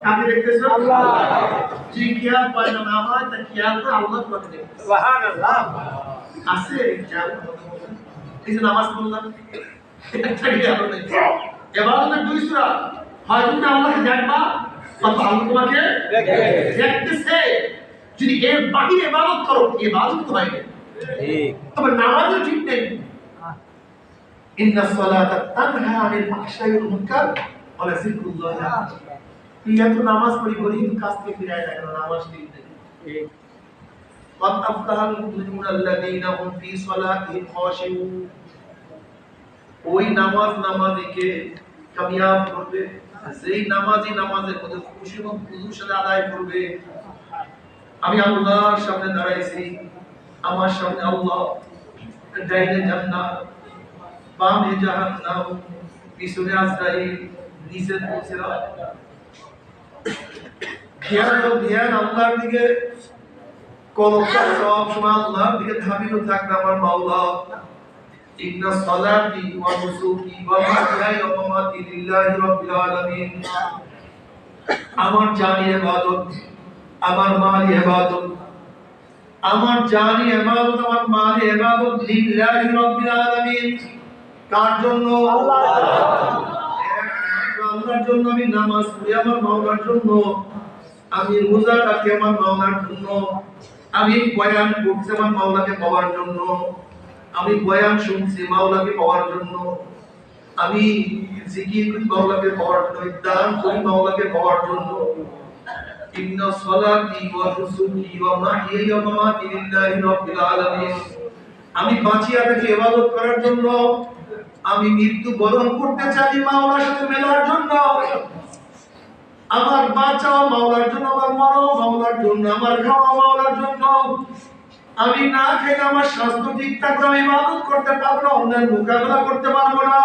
কাকে দেখতেছো? আল্লাহ। যে খেয়াল পায় না নামাজ, তার খেয়ালটা আল্লাহ তোমাকে দেখতেছে। সুবহানাল্লাহ। আছে খেয়াল। এই যে নামাজ পড়লাম, একটা খেয়াল নেই। এবাদতের দুই সূরা, হয় তুমি আল্লাহকে দেখবা অথবা আল্লাহ তোমাকে দেখতেছে। যদি এর বাহিরে ইবাদত করো, ইবাদত হয় না। ঠিক। তবে নামাজও ঠিক নেই। ইন্নাস সালাতা তানহা আনিল ফাহশাই ওয়াল মুনকার ওয়া লাযিকরুল্লাহি আকবার। তুই এত নামাজ পড়ি বলি কিন্তু কাজ থেকে ফিরায় না, নামাজ ঠিক নেই। ঠিক। ওয়াত আফতাহাল মুমিনুনা আল্লাযীনা হুম ফি সালাতিহিম খাশিউন। ওই নামাজিকে কামিয়াব করবে যেই নামাজি নামাজের মধ্যে খুশি এবং খুশুর সাথে আদায় করবে। আমি আল্লাহর সামনে দাঁড়াইছি, আমার সামনে আল্লাহ, ডাইনে জান্নাত, বামে জাহান্নাম, পিছনে আজরাইল, নিচে সিরাত। ধ্যান আল্লাহর দিকে, কলবটা সব সময় আল্লাহর দিকে ধাবিত থাকবে। আমার মাওলা, ইন্না সালাতি ওয়া নুসুকি ওয়া মাহইয়ায়া ওয়া মামাতি লিল্লাহি রাব্বিল আলামিন। আমার জানি ইবাদত, আমার মালি ইবাদত, আমার জানি ইবাদত, আমার মালি ইবাদত লিল্লাহি রাব্বিল আলামিন। কার জন্য? আল্লাহর জন্য। আমি নামাজ পড়ি আমার মাওলার জন্য, আমি রোজা রাখি আমার মাওলার জন্য, আমি বয়ান করছি আমার মাওলাকে পাওয়ার জন্য, আমি বয়ান শুনছি মাওলাকে পাওয়ার জন্য, আমি জিকির করি মাওলাকে পাওয়ার জন্য, দান করি মাওলাকে পাওয়ার জন্য। ইন্না সালাতি ওয়া নুসুকি ওয়া মাহইয়ায়া ওয়া মামাতি লিল্লাহি রাব্বিল আলামিন। আমি বাঁচিয়া থাকি ইবাদত করার জন্য, আমি মৃত্যু বরণ করতে চাই মাওলার সাথে মেলার জন্য। আমার বাঁচাও মাওলার জন্য, আমার মরণ মাওলার জন্য, আমার খাওয়া মাওলার জন্য। আমি না খেলে আমার স্বাস্থ্য ঠিক থাকলে আমি ইবাদত করতে পারবো না, অন্যের মোকাবেলা করতে পারবো না।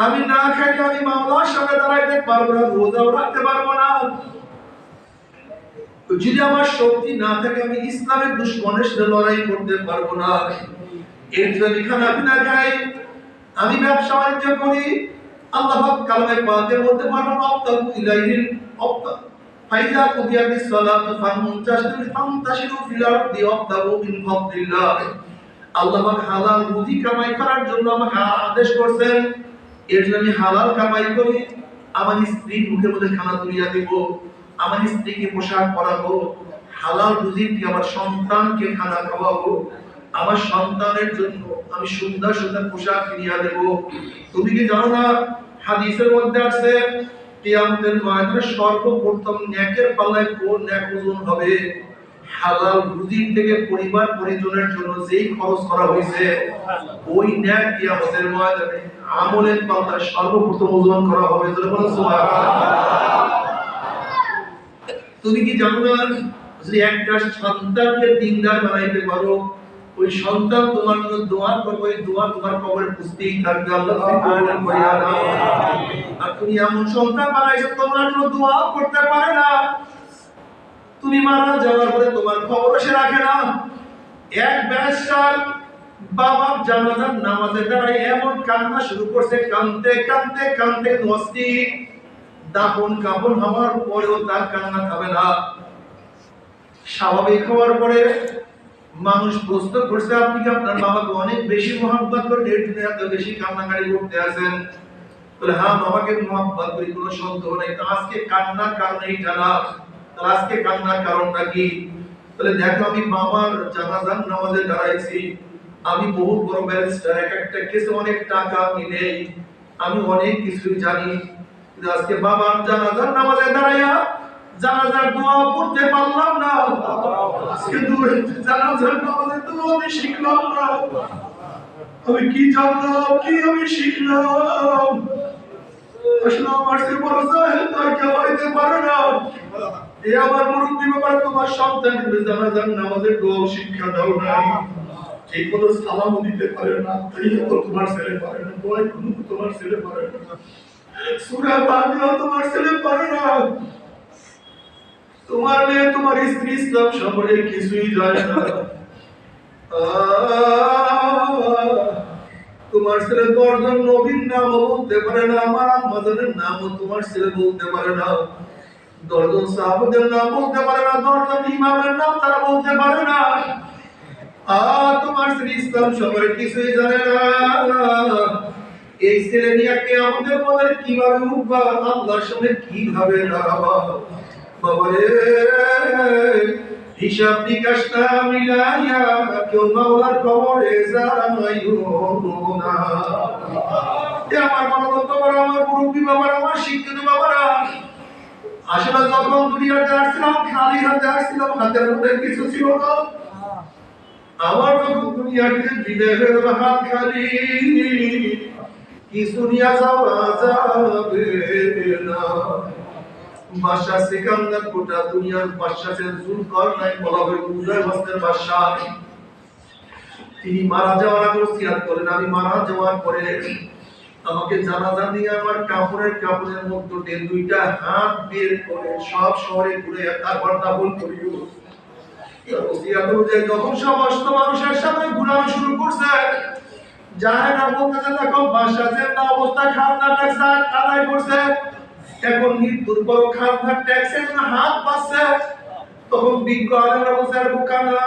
আমি না খেলে আমি মাওলার সামনে দাঁড়াইতে পারবো না, রোজাও রাখতে পারবো না। যদি আমার শক্তি না থাকে আমি ইসলামের দুশমনের সাথে লড়াই করতে পারবো না। এর জন্য আমি খানা খাই, আমি ব্যবসা বাণিজ্য করি। আল্লাহ পাক কালামে পাকের মধ্যে বলেন আফতাবু ইলাইহিল আফতা ফাইজা কুদিয়াতিস সালাতু ফান্তাশিরু ফিল আরদি ওয়াবতাগু মিন ফাদলিল্লাহ। আল্লাহ পাক হালাল রুজি কামাই করার জন্য আমাকে আদেশ করেছেন। এর জন্য আমি হালাল কামাই করি, আমার স্ত্রীর মুখের মধ্যে খানা তুলিয়া দেব, আমার স্ত্রীকে পোশাক পরাবো, হালাল রুজি দিয়ে আমার সন্তানকে খানা খাওয়াবো, আমার সন্তানের জন্য আমি সুন্দর সুন্দর পোশাক কিনিয়া দেব। তুমি কি জানো না হাদিসের মধ্যে আছে কিয়ামতের ময়দানে সর্বপ্রথম নেকের পাল্লায় কোন নেক ওজন হবে? হালাল রুজি থেকে পরিবার পরিজনের জন্য যেই খরচ করা হয়েছে ওই নেক কিয়ামতের ময়দানে আমলের পাল্লায় সর্বপ্রথম ওজন করা হবে। সুবহানাল্লাহ। তুমি কি জানো না যদি একটা সন্তানকে দিনদার বানাইতে পারো, ওই সন্তান তোমার জন্য দোয়া করবে, ওই দোয়া তোমার কবরে পুষতেই থাকবে। আল্লাহ কবুল করিয়া নাও। আর তুমি এমন সন্তান বানাইছো তোমার জন্য দোয়া করতে পারে না, তুমি মারা যাওয়ার পরে তোমার খবর সে রাখে না। এক ব্যারিস্টার বাবার জানাজার নামাজে দাঁড়ায় এমন কান্না শুরু করছে, কাঁদতে কাঁদতে কাঁদতে অস্থির। দাফন কাফন হওয়ার পরেও তার কান্না থামে না। স্বাভাবিক হওয়ার পরে মানুষ প্রশ্ন করছে আপনি কি আপনার বাবাকে অনেক বেশি মহব্বত করেন, এর জন্য এত বেশি কান্নাকারি করতে আছেন? বলে হ্যাঁ, বাবাকে মহব্বত করি, কোনো সন্দেহ নেই। তো আজকে কান্নার কারণ এইটা না, তাহলে আজকে কান্নার কারণটা কি? বলে দেখো আমি বাবার জানাজার নামাজে দাঁড়াইছি, আমি বহু বড় ব্যারিস্টার, এক একটা কেসে অনেক টাকা আমি নেই, আমি অনেক কিছু জানি, কিন্তু আজকে বাবার জানাজার নামাজে দাঁড়াইয়া জানাজার দোয়া পড়তে পারলাম না। কিন্তু জানাজার নামাজে দোয়া আমি শিখলাম না। আমি কি জানলাম, কি আমি শিখলাম? আসলে আমার সে বড় জাহেল তার কেউ হইতে পারে না। এই আমার মুরব্বী বাবা তোমার সন্তানকে জানাজার নামাজের দোয়া শিক্ষা দাও নাই, ঠিক মতো সালামও দিতে পারে না, তাই তোমার ছেলে পারে না, দোয়া তোমার ছেলে পারে না, সূরা বানিয়া তোমার ছেলে পারে না। তোমার মেয়ে তোমার স্ত্রী ইসলাম সম্পর্কে কিছুই জানে না। তোমার ছেলে 10 জন নবীর নামও বলতে পারে না, আমার আম্মাজানের নামও তোমার ছেলে বলতে পারে না। দশজন সাহাবাদের নাম বলতে পারে না, 10 জন ইমামের নাম তারা বলতে পারে না। আর তোমার শ্রী ইসলাম সম্পর্কে কিছুই জানে না। এই ছেলে নিয়ে কিয়ামতের মাঠে কিভাবে উঠবা, আল্লাহর সামনে কিভাবে দাঁড়াবা? বাবারে, হিসাব নিকাশ না মিলাইয়া কেউ মাওলার কবরে যাইও না। আমার বাবা, তোমার আমার মুরব্বী বাবারা, আমার শিক্ষিত বাবারা, আসলে যখন দুনিয়াতে আসছিলাম খালি হাতে আসছিলাম, হাতের মধ্যে কিছু ছিল না। আমার যখন দুনিয়াতে বিদায় হয়ে যাবে হাত খালি, কিছু নিয়ে যাওয়া যাবে না। বাদশা সিকান্দার গোটা দুনিয়ার বাদশা ছিলেন জুলকারনাইন, বলা হয় উদয় হস্তের বাদশা। তিনি মারা যাওয়ার আগে ওসিয়ত করেন, আমি মারা যাওয়ার পরে আমাকে জানাজা দিয়ে আমার কাপড়ের মধ্যে দিয়ে 2টা হাত বের করে সব শহরে ঘুরে তারপর দাফন করিও। ওসিয়ত অনুযায়ী যখন সমস্ত মানুষের সামনে ঘুরানো শুরু করছে, যায় না বলতে দেখো বাদশা জিন্দা অবস্থা খাজনা ট্যাক্স আদায় করছে, এখন মৃত্যুর পর খাজনা ট্যাক্সের জন্য হাত পাচ্ছে। তখন বিজ্ঞ আলেমরা বলছে, বোকানা,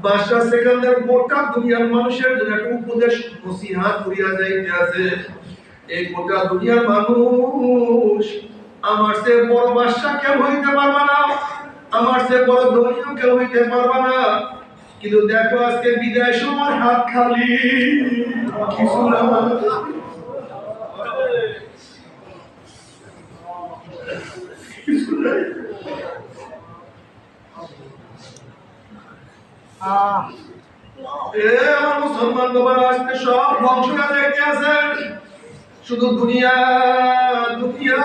বাদশা সেকান্দার গোটা দুনিয়ার মানুষের জন্য একটা উপদেশ নসিহত করিয়া যাইতে আছে। এই গোটা দুনিয়ার মানুষ আমার চেয়ে বড় বাদশা কেউ হইতে পারবে না, আমার চেয়ে বড় ধনীও কেউ হইতে পারবে না, কিন্তু দেখো আজকে বিদায় সময় হাত খালি, কিছু না। আমার মুসলমান বাবারা, আজকে সব ধ্বংস হয়ে দেখতে আছেন, শুধু দুনিয়া দুনিয়া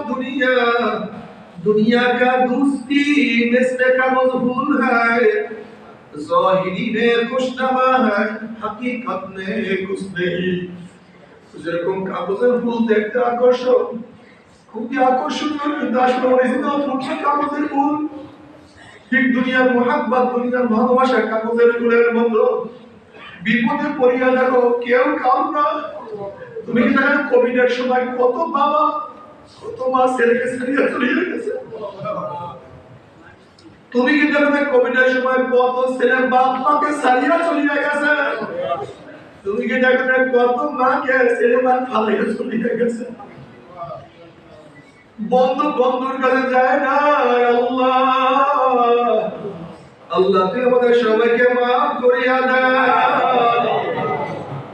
দুনিয়া। दुनिया का दोस्ती मिस्र का मजबूर है, ज़ाहिरी में खुशनमा है, हकीकत में कुछ नहीं। যেরকম কাগজের ফুল দেখতে আকর্ষণ, খুবই আকর্ষণীয়, কিন্তু আসলে অরিজিনাল ফুলটা কাগজের ফুল। ঠিক দুনিয়ার মোহাব্বত, দুনিয়ার ভালোবাসা কাগজের ফুলের মতো। বিপদে পড়িয়া দেখো কেউ কাউ না। তুমি কি দেখো কোভিডের সময় কত বাবা কত মা ছেলেকে ছাড়িয়ে চলে গেছে? তুমি কি দেখো কোভিডের সময় কত ছেলে বাপ মাকে ছাড়িয়ে চলে গেছে? তুমি কি দেখো কত মাকে ছেলে মা ফালাইয়া চলে গেছে? বন্ধু বন্ধুর কাছে যায় না। আল্লাহ আল্লাহ, তুই আমাদের সবাইকে মাফ করিয়া দাও।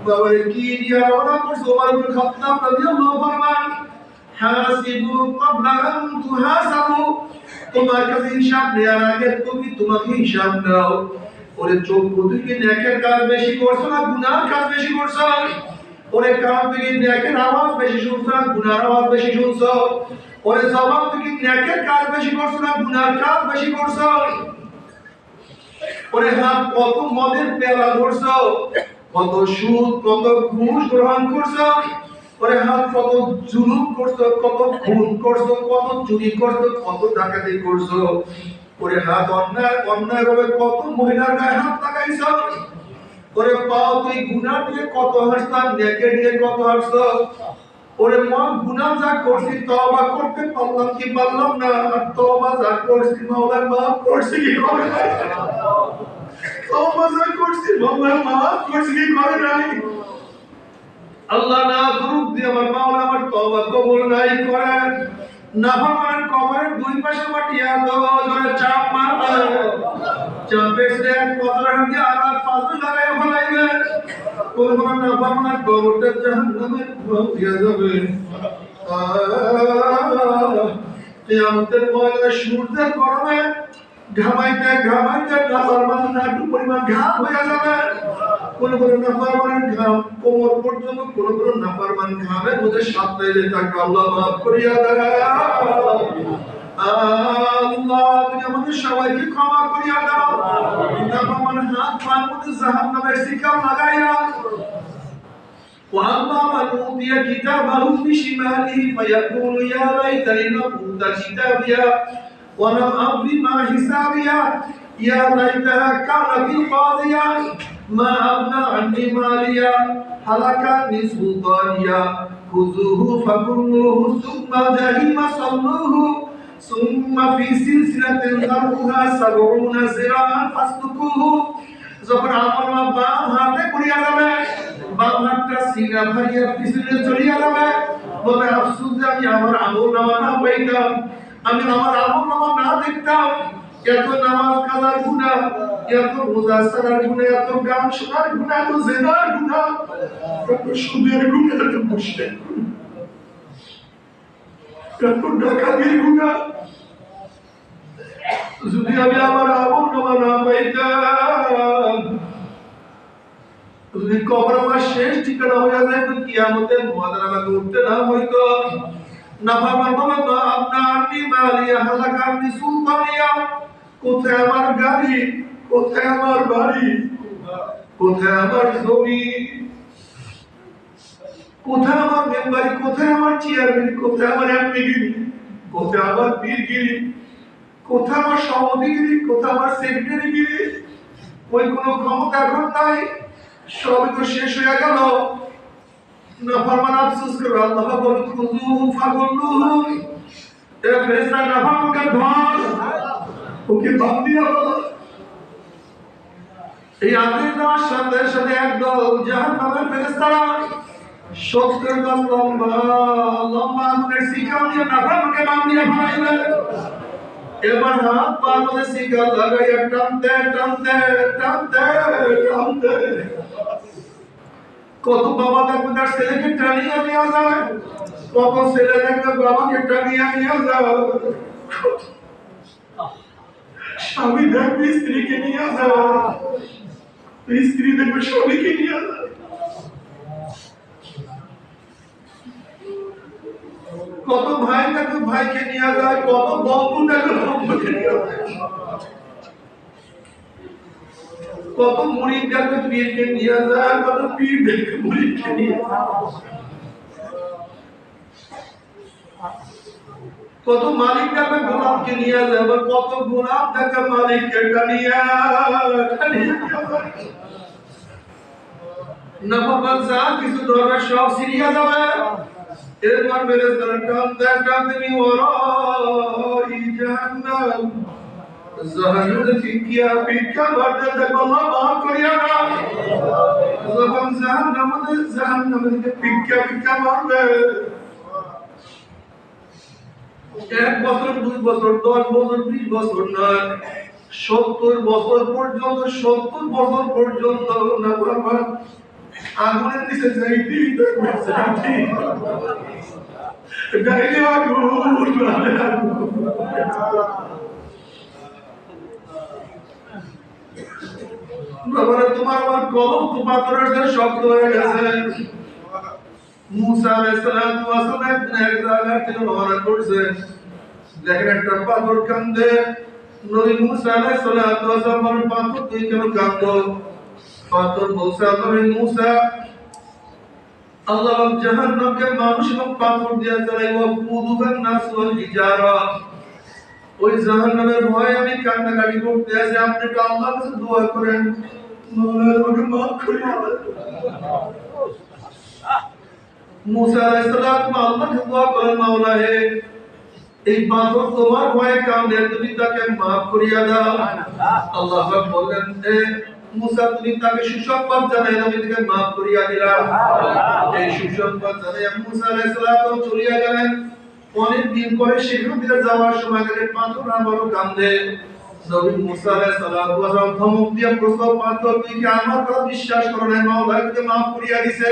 বাবার কি নিয়ে রওনা করছো? ওমর ইবনে খাত্তাব রাদিয়াল্লাহু ফরমান, হাসিবু ক্বাবলা আন তুহাসাবু। তোমার কাছে হিসাব নেওয়ার আগে তুমি তোমাকে হিসাব নাও। ওরে চোখ, তুই কি নেকের কাজ বেশি করছো না গুনার কাজ বেশি করছো? ওরে কান, তুই কি নেকের আওয়াজ বেশি শুনছো না গুনার আওয়াজ বেশি শুনছো? ওরে জবান, তুই কি নেকের কাজ বেশি করছো না গুনার কাজ বেশি করছো? ওরে হাত, কত মদের পেয়ালা ধরছো, কত সুদ কত ঘুষ গ্রহণ করছো? ওরে হাত, কত জুলুম করছো, কত খুন করছো, কত চুরি করছো, কত ডাকাতি করছো? ওরে হাত, অন্যায় ভাবে কত মহিলার গায়ে হাত লাগাইছো? ওরে পাও, তুই গুনাহ দিয়ে কত হাসছো, নেকে দিয়ে কত হাসছো? ওরে মন, গুনাহ যা করছি তওবা করতে পারলাম কি পারলাম না, আর তওবা যা করছি মাওলা মাফ করছি কি করে নাই? তওবা যা করছি মাওলা মাফ করছি কি করে নাই? আল্লাহ না করুক দিয়ে আমার মাওলা আমার তওবা কবুল নাই করেন। নাফরমানের কবরের দুই পাশে মাটি এত জোরে চাপ মারবে, চাপে সে এক পথর দিয়ে আর পাশে লাগায় ফেলাইবে। কোন নাফরমানের কবরটা জাহান্নামের হয়ে যাবে। কিয়ামতের ময়দানে সূর্যের গরমে ঘামাইতে ঘামাইতে নাফরমান নাটু পরিমাণ ঘাম হয়ে যাবে। কোন নাফরমানের ঘাম কোমর পর্যন্ত, কোন নাফরমান ঘামের মধ্যে সাঁতরাইতে থাকবে। আল্লাহ মাফ করিয়া দাও। আল্লাহ, তুমি আমাদের সবাইকে ক্ষমা করিয়া দাও। নাফরমান হাত পার মধ্যে জাহান্নামের শিকল লাগাইয়া। وأما من أوتي كتابه بشماله فيقول يا ليتني لم أوت كتابيا ولم أدر ما حسابيا يا ليتها كانت القاضية ما أغنى عني ماليا هلك عني سلطانيا খুযুহু ফাকুল্লুহু সুম্মা জাহিমা সাল্লুহু সুম্মা ফি সিলসিলাতিন যারউহা সাবউনা যিরাআন ফাসলুকুহু। যখন আমার মা বাম হাতে করিয়া যাবে, বাম হাতটা সিনা ভারিয়া পিছনে চলিয়া যাবে, বলে আফসোস যে আমি আমার আমল নামা না পাইতাম, আমি আমার আমল নামা না দেখতাম। এত নামাজ কাজার গুনাহ, এত রোজা সারার গুনাহ, এত গান শোনার গুনাহ, এত জিনার গুনাহ, এত সুদের গুনাহ, এত মুশরিক গুনাহ, এত ডাকাতির গুনাহ। যদি আমি আমার আমল নামা না পাইতাম, যদি কবর আমার শেষ ঠিকানা হয়ে যায়, তো কিয়ামতের ময়দানে আমাকে উঠতে না হইতো। নাফরমান বাবা আপনার নিমালিয়া হালাকানি সুলতানিয়া, কোথায় আমার গাড়ি, কোথায় আমার বাড়ি, কোথায় আমার জমি, কোথায় আমার মেম্বারি, কোথায় আমার চেয়ারম্যান, কোথায় আমার এমপিগিরি, কোথায় আমার পীরগিরি, কোথায় আমার সভাপতিগিরি, কোথায় আমার সেক্রেটারিগিরি। ওই কোনো ক্ষমতা এখন নাই, সবই তো শেষ হয়ে গেল। নাফরমান আফসোস করে আল্লাহ বলে খুযুহু ফাগুল্লুহু, এ ফেরেশতা নাফরমানকে ধর, ওকে বান্দিয়া বলো। এই আদেশ দেওয়ার সাথে সাথে একদল জাহান্নামের ফেরেশতারা 70 গজ লম্বা লম্বা আগুনের শিখা দিয়ে নাফরমানকে বান্দিয়া ফেলাইবে। এবার হাত পা ধরে শিখা লাগাইয়া টানতে টানতে টানতে টানতে, কত বাবা দেখবে তার ছেলেকে টানিয়ে নিয়ে যায়, কত ছেলে দেখবে বাবাকে টানিয়ে নিয়ে যায়, স্বামী দেখবে স্ত্রীকে নিয়ে যায়, স্ত্রী দেখবে স্বামীকে নিয়ে যায়, কত ভাই দেখবে ভাইকে নিয়ে যায়, কত বন্ধু দেখবে বন্ধুকে নিয়ে যায়, কত মুরিদ দেখবে পীরকে নিয়ে যায়, কত পীর দেখবে মুরিদকে নিয়ে যায়, কত মালিক দেখবে গোলামকে নিয়ে যায়, আবার কত গোলাম দেখবে মালিককে টানিয়ে নাফরমান যা কিছু ধরবে সব ছিড়িয়া যাবে। এরপর ফেরেশতারা টানতে টানতে ওরাই জাহান্নাম, জাহান্নামে ফিকিয়া ফিকিয়া মারতে দেখো আল্লাহ মাফ করিয়া না। যখন জাহান্নামে ফিকিয়া ফিকিয়া মারবে, 1 বছর 2 বছর 10 বছর 20 বছর নয়, 70 বছর পর্যন্ত, 70 বছর পর্যন্ত নাফরমান আগুনের নিচে যাইতেই থাকবে, গাইলে আগুন, গাইলে আগুন। বাবারে তোমার আমার কলম তো পাথরের চেয়ে শক্ত হয়ে গেছে। মুসা আলাইহিস সালাতু ওয়াস সালাম এক জায়গা থেকে রওনা করছে, দেখেন একটা পাথর কান্দে। নবী মুসা আলাইহিস সালাতু ওয়াস সালাম পাথর তুই কেন কাঁদো? পাথর বলছে নবী মুসা, আল্লাহ জাহান্নামকে মানুষ এবং পাথর দিয়ে জ্বালাইব, কুদুবান নাস ওয়াল হিজারা। ওই জাহান্নামের ভয়ে আমি কান্নাকাটি করতে আছি, আপনি একটু আল্লাহর কাছে দোয়া করেন, মাওলা আমাকে মাফ করে দেন। মুসা আলাইহিস সালাম আল্লাহকে দোয়া করেন, মাওলা হে, এই পাথর তোমার ভয়ে কাঁদে, তুমি তাকে মাফ করিয়া দাও। আল্লাহ পাক বলেন, এ মুসা তুমি তাকে সুসংবাদ জানাই, আমি তাকে মাফ করিয়া দিলাম। এই সুসংবাদ জানাই মুসা আলাইহিস সালাম চলিয়া গেলেন। অনেক দিন পরে সেখান থেকে যাওয়ার সময় দেখে পাথর আবারও কাঁদে। নবী মুসা আলাইহিস সালাম ধমক দিয়া প্রশ্ন, পাথর তুই কি আমার কথা বিশ্বাস করো না? মাওলা তোকে মাফ করিয়া দিছে।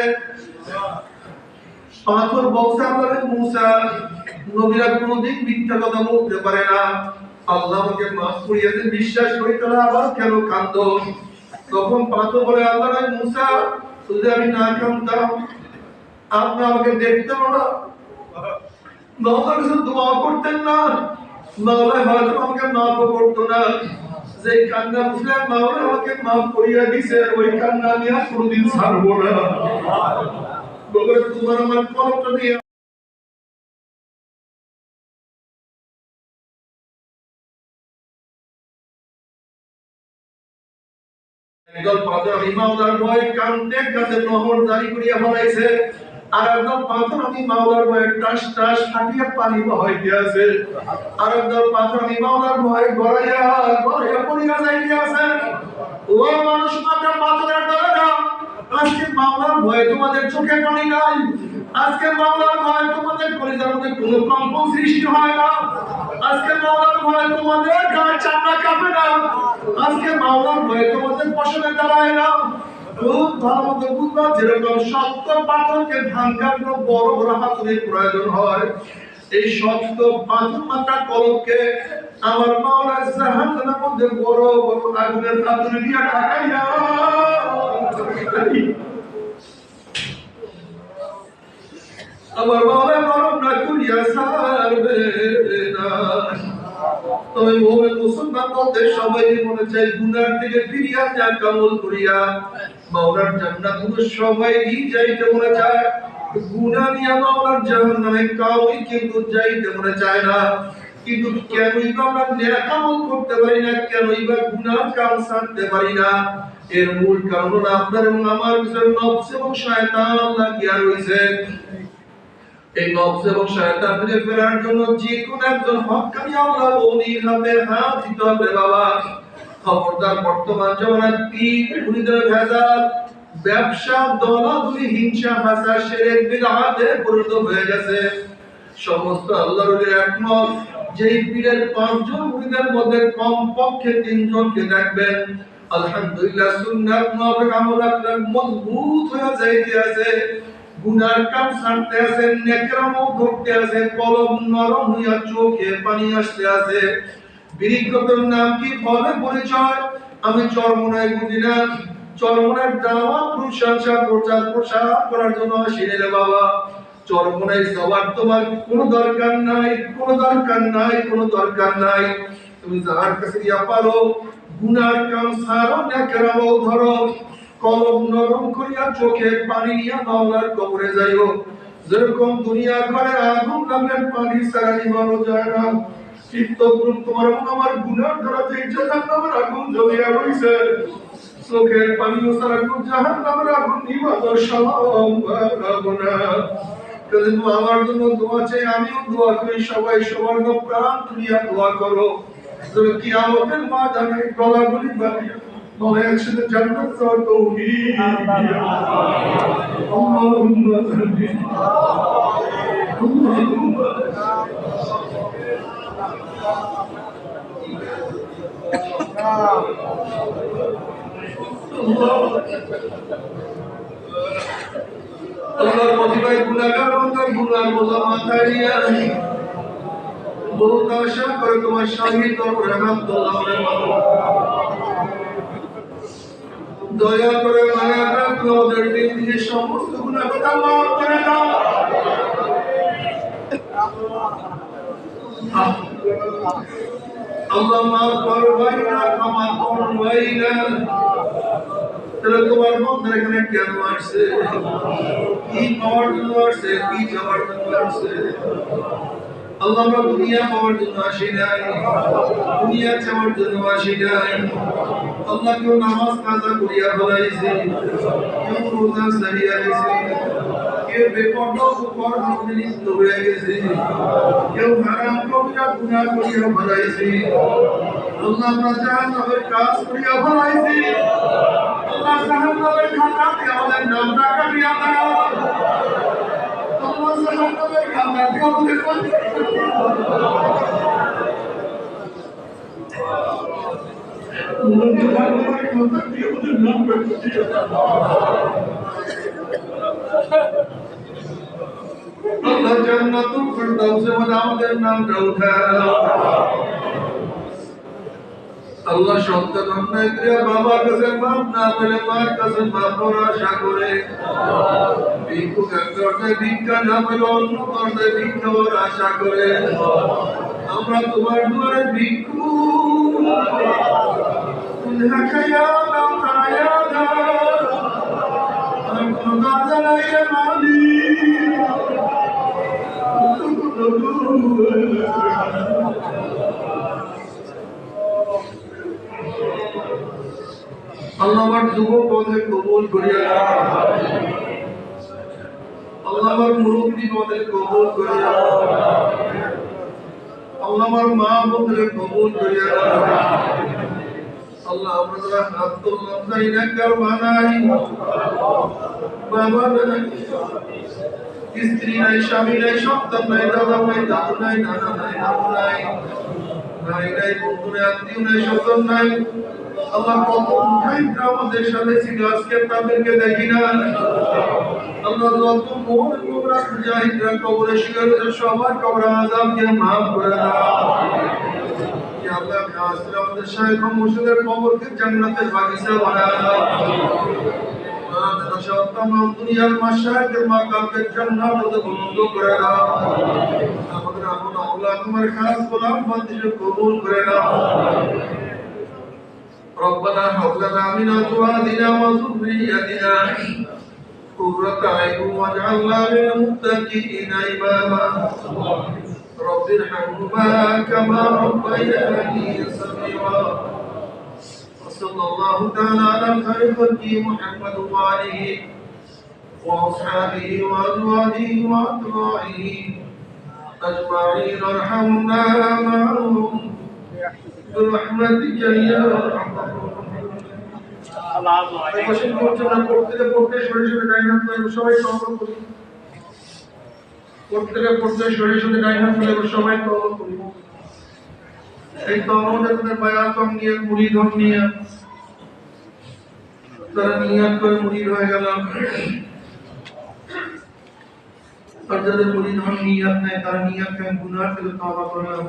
পাথর বলছে, আপনারে মুসা, নবীরা কোনদিন মিথ্যা কথা বলতে পারে না, আল্লাহ আমাকে মাফ করিয়া দিতে বিশ্বাস করি, তাহলে আবার কেন কাঁদো? তখন পাথর বলে, আল্লাহ মুসা, যদি আমি না কাঁদতাম আপনি আমাকে দেখতেন না, মাওলার কাছে দোয়া করতেন না, মাওলা হয়তো আমাকে মাফ করতো না। যে কান্না বুঝলে মাওলা আমাকে মাফ করিয়া দিছে, ওই কান্না আমি আর কোনোদিন ছাড়বো না। তোমার আমার কলমটা দিয়ে একদল পাথর ইমামদার ভয় কান্দে কাঁদে নহর জারি করিয়া ফেলাইছে। আর একদম পাথর আমি মাওলার ভয়ে টাস টাস ফাটিয়ে পানি বহাইতে আছে, আর একদম পাথর আমি মাওলার ভয়ে গড়াইয়া গড়াইয়া পড়িয়া যাইতে আছে। ও মানুষ মাত্র পাথরের ডরে না, আজকে মাওলার ভয়ে তোমাদের চোখে পানি নাই, আজকে মাওলার ভয়ে তোমাদের কলিজার মধ্যে কোনো কম্পন সৃষ্টি হয় না, আজকে মাওলার ভয়ে তোমাদের গায়ে চামড়া কাঁপে না, আজকে মাওলার ভয়ে তোমাদের পশমে দাঁড়ায় না। খুব ভালো মতো বুঝবা, যেরকম শক্ত পাথরকে ভাঙার জন্য বড় বড় হাতুড়ির প্রয়োজন হয়, এই শক্ত পাথর মাথা কলমকে আমার মাওলা জাহান্নামের মধ্যে বড় বড় আগুনের হাতুড়ি দিয়ে ঢাকাইয়া আমার মাওলা নরম না করিয়া ছাড়বে না। তবে মোহাম্মদ মুসলমান বলতে সবাই মনে চাই গুনার থেকে ফিরিয়া যা কামল করিয়া মাওলার জান্নাত সবাই যাইতে মনে চায়, গুনাহ নিয়ে মাওলার জাহান্নামে কাউই কিন্তু যাইতে মনে চায় না। কিন্তু কেনই বা আমরা নেক আমল করতে পারি না, কেনই বা গুনাহ কাম ছাড়তে পারি না? এর মূল কারণ হলো আপনার এবং আমার ভিতরে নফস এবং শয়তান লাগিয়া রয়েছে। এই নফস এবং শয়তান থেকে ফেরার জন্য যে কোন একজন হক্কানি আল্লাহ ওলির হাতে হাত দিতে হবে বাবা। খবরদার, বর্তমান জমানায় পীর মুরিদের ভেজাল, ব্যবসা, দলাদলি, হিংসা, হাসা, শিরক, বিদআতে পরিণত হয়ে গেছে। সমস্ত আল্লাহর ওলির একমত, যেই পীরের পাঁচজন মুরিদের মধ্যে কমপক্ষে তিনজনকে দেখবেন আলহামদুলিল্লাহ সুন্নাত মুতাবিক আমল রাখলে মজবুত হয়ে যাইতে আছে, গুনার কাম ছাড়তে আছে, নেকের আমল ধরতে আছে, কলম নরম হইয়া চোখে পানি আসতে আছে। বিরিক্তর নাম কি, ফলে পরিচয় আমি চরমনায় বুঝি না। চরমনার দাওয়াত প্রশংসা প্রচার করার জন্য আসিনি রে বাবা। চরমনায় যাওয়ার তোমার কোনো দরকার নাই, কোনো দরকার নাই, কোনো দরকার নাই। তুমি যার কাছে গিয়া পারো গুনার কাম ছাড়ো, নেকের আমল ধরো, কলম নরম করিয়া চোখে পানি নিয়ে মাওলার কবরে যাইও। যেরকম দুনিয়ার ঘরে আগুন লাগলে পানি ছাড়া নিভানো যায় না, চিত্তগ্রুপ তোমার আমার গুনার দ্বারা যে জাহান্নামের আগুন জ্বলিয়া রইছে, চোখের পানি ছাড়া জাহান্নামের আগুন নিভানো সম্ভব না। কিন্তু আমার জন্য দোয়া চাই, আমিও দোয়া করি, সবাই সবার প্রাণ তুলিয়া দোয়া করো, কিয়ামতের ময়দানে গলাগুলি বাঁধিয়া বলে একসাথে জান্নাত যাওয়ার তৌফিক। আল্লাহুম্মা আমিন। আল্লাহুম্মা আল্লাহর মদিনায় গুনাহগার বান্দার গুনাহ বোঝা মাথায় নিয়ে বহুত আশা করে তোমার স্বামী দরবারে হাত তোলা, দয়া করে মায়া করে তোমাদের দিন থেকে সমস্ত গুনাহ মাফ করে দাও। আল্লাহ মাফ করবেন না, ক্ষমা করবেন না। তাহলে তোমার বন্ধুরা এখানে কেন আসছে? কি পাওয়ার জন্য আসছে? কি যাওয়ার জন্য আসছে? আল্লাহ আমরা দুনিয়া পাওয়ার জন্য আসি নাই, দুনিয়া চাওয়ার জন্য আসি নাই। আল্লাহ কেউ নামাজ কাজা করিয়া ফেলাইছে, কেউ রোজা সারিয়া গেছে, কেউ বেপরদা উপর লিপ্ত হয়ে গেছে, কেউ হারাম কবিরা গুনাহ করিয়া ফেলাইছে। আল্লাহ আমরা জাহান্নামের কাজ করিয়া ফেলাইছি। আল্লাহ জাহান্নামের খাতাতে আমাদের নামটা কাটিয়া দাও। আল্লাহ জাহান্নামের খাতাতে আমাদের আল্লাহ জান্নাতুল ফিরদাউসে আমাদের নামটা উঠাও। আল্লাহ সন্তান অন্যায় করে বাবার কাছে মাপ না পেলে মার কাছে মাপ করার আশা করে, ভিক্ষুক এক দরজায় ভিক্ষা না পেলে অন্য দরজায় ভিক্ষা করার আশা করে আমরা তোমার দুয়ারে ভিক্ষুক। খাইয়া দাও, খাইয়া দাও, আর কোনো দরজা নাই রে মালিক। আল্লাহ আমার যুবক বন্ধে কবুল করিয়া আল্লাহ আমার মুরব্বী ওদের কবুল করিয়া আল্লাহ আমার মা বোনদের কবুল করিয়া আল্লাহ আমরা যারা হাত তুললাম তাই না কার বানাই বাবা নাই স্ত্রী নাই স্বামী নাই সন্তান নাই দাদা নাই দাদু নাই নানা নাই নানু নাই ভাই নাই বন্ধু নাই আত্মীয় নাই স্বজন নাই আল্লাহ কত ভাইরা আমাদের সাথে ছিল আজকে তাদেরকে দেখি না আল্লাহ যত মোর কোবরা মুজাহিদরা কবরে শিকারীদের সবার কবর আযাবকে maaf করে দাও ইয়া আল্লাহ খাস করে আমাদের শাইখ ও মুর্শিদের কবরকে জান্নাতের বাগিচা বানায় দাও तमाम दुनियाর মাশায়েখের মাকামকে জান্নাতে বুলন্দ করে দাও আমাদের আপন আল্লাহ তোমার খাস গোলাম বান্দিকে কবুল করে নাও ربنا هب لنا من ازواجنا وذرياتنا قرة اعين واجعلنا للمتقين اماما رب ارحمهما كما ربياني صغيرا وصلى الله تعالى على خير خلقه محمد وآله وأصحابه وأزواجه وأتباعه أجمعين ارحمنا معهم برحمتك يا أرحم এই তরুণদের বায়াতম নিয়ে মুরিদন নিয়ে তারা নিয়ত করে মুরিদ হয়ে গেলাম আর যাদের মুরিদন নিয়ত নেই তারা নিয়ত করে গুনাহ থেকে তওবা করলাম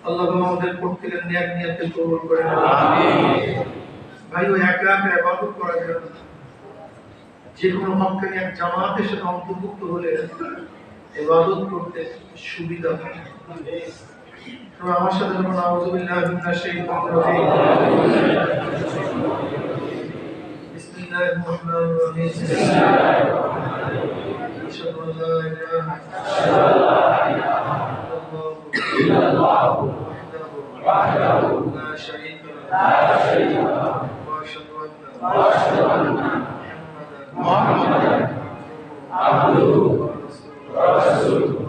আল্লাহ আমাদের প্রত্যেকের নেক নিয়তকে কবুল করে আমিন ভাই ওই একা একা ইবাদত করা যায় না যে কোনো হক্কানি এক জামাতের সাথে অন্তর্ভুক্ত হলে ইবাদত করতে সুবিধা হয় আমার সাথে যখন আউযুবিল্লাহি মিনাশ শাইতানির রাজীম বিসমিল্লাহির রহমানির রহিম আশহাদু আল্লা ইলাহা ইল্লাল্লাহ ওয়াহদাহু লা শারীকা লাহু ওয়া আশহাদু আন্না মুহাম্মাদান আবদুহু ওয়া রাসূলুহু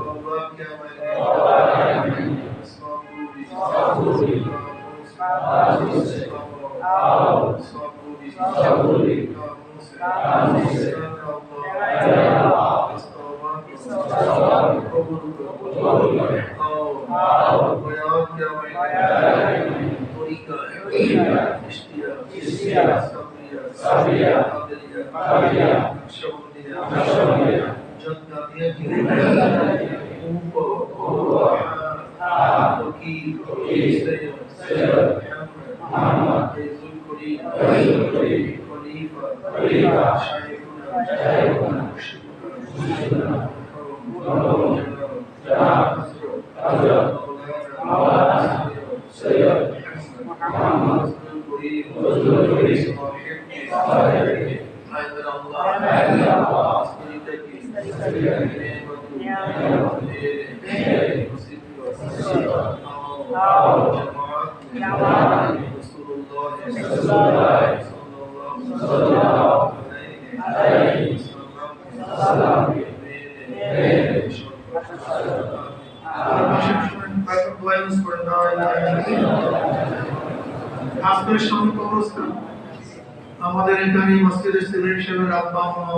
আমাদের এখানে মসজিদের সিলেট সাহেবের আব্বা আম্মা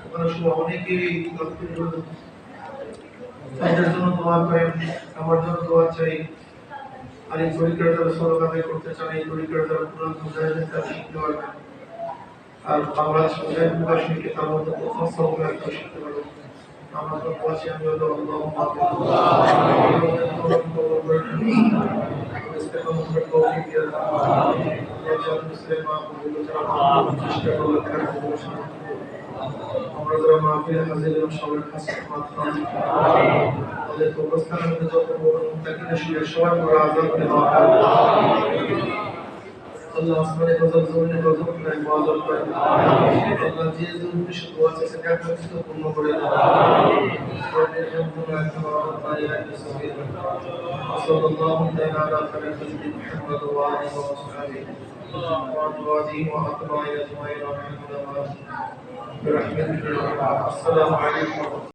ওখানে সব অনেকেই তাদের জন্য দোয়া করেন আমার জন্য দোয়া চাই আর এই পরীক্ষার দ্বারা সরব আদায় করতে চান এই পরীক্ষার দ্বারা পুরো মুজাহিদের কাছে শিখতে পারবেন আর বাংলাদেশ মুজাহিদ মুবাশশিরকে তার মধ্যে প্রথম সবক একটা শিখতে পারবেন আমরা তো বলছি আমি হলো আমরা যারা মাহফিলে হাজির হলাম সবার কাছে মাত্র আমাদের অবস্থানের মধ্যে যত বড় মুত্তাকিন শুয়ে সবার বড় আযাব দেওয়া আল্লাহ আসমানে গজব জমিনে গজব করে ইবাদত করে আল্লাহ যে উদ্দেশ্য দোয়া চাইছে তার কাছে পূর্ণ করে দাও সাল্লাল্লাহু তাআলা আলা সাইয়্যিদিনা মুহাম্মদ ওয়া আলিহি ওয়া সাহবিহি وأزواجه وأتباعه أجمعين رحمهم الله برحمتك يا الله. السلام عليكم.